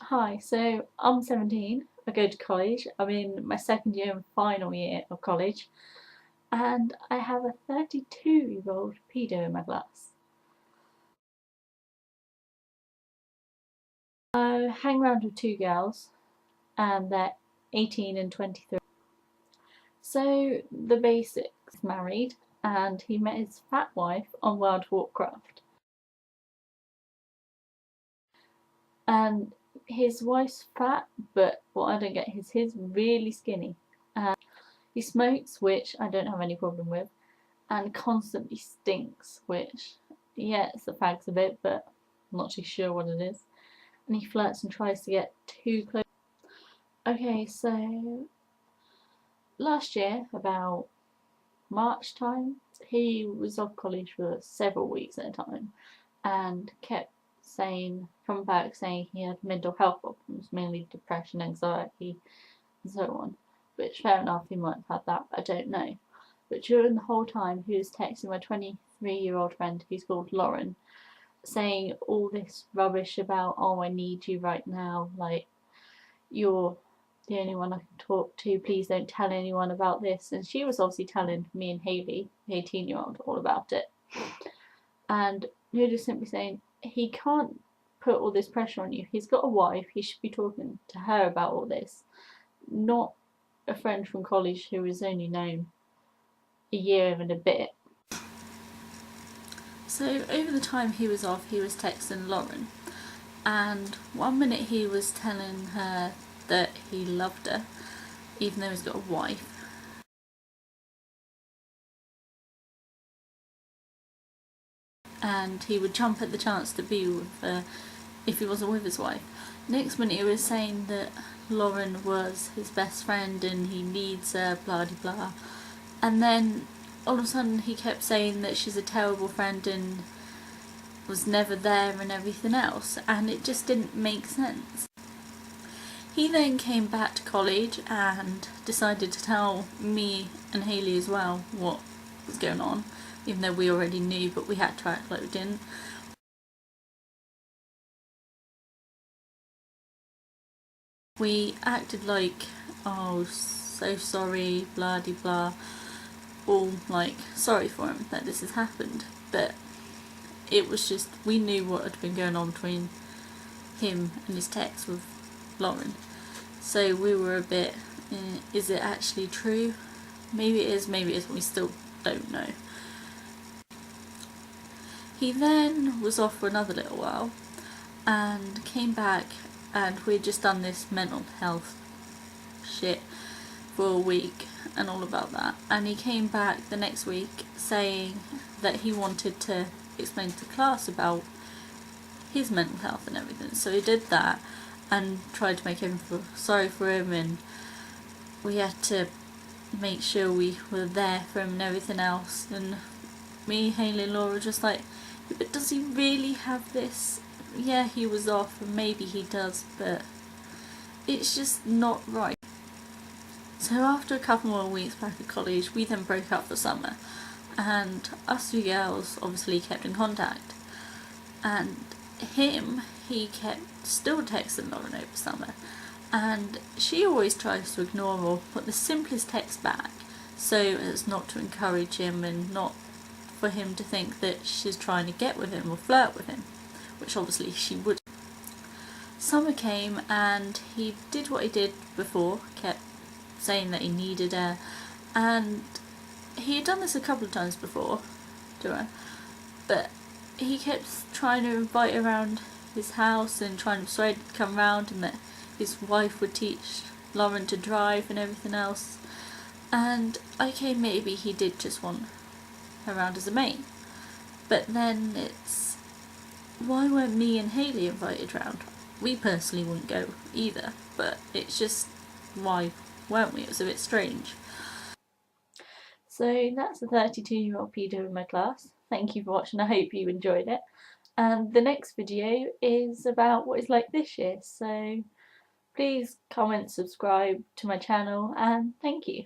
Hi, so I'm 17, I go to college, I'm in my second year and final year of college, and I have a 32-year-old pedo in my class. I hang around with two girls, and they're 18 and 23. So, the basics: married, and he met his fat wife on World of Warcraft. And his wife's fat, but what I don't get is he's really skinny. He smokes, which I don't have any problem with, and constantly stinks, which, yeah, it's the fags a bit, but I'm not too sure what it is. And he flirts and tries to get too close. Okay, so last year, about March time, he was off college for several weeks at a time and kept coming back saying he had mental health problems, mainly depression, anxiety, and so on. Which, fair enough, he might have had that, I don't know. But during the whole time, he was texting my 23-year-old friend, who's called Lauren, saying all this rubbish about, oh, I need you right now, like, you're the only one I can talk to, please don't tell anyone about this. And she was obviously telling me and Hayley, the 18-year-old, all about it. And you're just simply saying, he can't put all this pressure on you. He's got a wife, he should be talking to her about all this, not a friend from college who was only known a year and a bit. So over the time he was off, he was texting Lauren, and one minute he was telling her that he loved her, even though he's got a wife. And he would jump at the chance to be with her if he wasn't with his wife. Next minute he was saying that Lauren was his best friend and he needs her, blah blah blah. And then all of a sudden he kept saying that she's a terrible friend and was never there and everything else, and it just didn't make sense. He then came back to college and decided to tell me and Hayley as well what was going on, even though we already knew, but we had to act like we didn't. We acted like, oh, so sorry, blah de blah, all like sorry for him that this has happened, but it was just, we knew what had been going on between him and his text with Lauren. So we were a bit, is it actually true? Maybe it is, maybe it isn't, we still don't know. He then was off for another little while and came back, and we'd just done this mental health shit for a week and all about that. And he came back the next week saying that he wanted to explain to the class about his mental health and everything. So he did that and tried to make everyone feel sorry for him, and we had to make sure we were there for him and everything else. And me, Hayley and Laura were just like, but does he really have this? Yeah, he was off and maybe he does, but it's just not right. So after a couple more weeks back at college, we then broke up for summer, and us two girls obviously kept in contact. And he kept still texting Lauren over summer, and she always tries to ignore or put the simplest text back so as not to encourage him and not for him to think that she's trying to get with him or flirt with him, which obviously she would. Summer came and he did what he did before, kept saying that he needed her, and he had done this a couple of times before to her, but he kept trying to invite her around his house and trying to persuade her to come round, and that his wife would teach Lauren to drive and everything else. And okay, maybe he did just want her around as a mate, but then it's, why weren't me and Hayley invited round? We personally wouldn't go either, but it's just, why weren't we? It was a bit strange. So that's the 32-year-old pedo in my class. Thank you for watching, I hope you enjoyed it. And the next video is about what it's like this year, so please comment, subscribe to my channel, and thank you.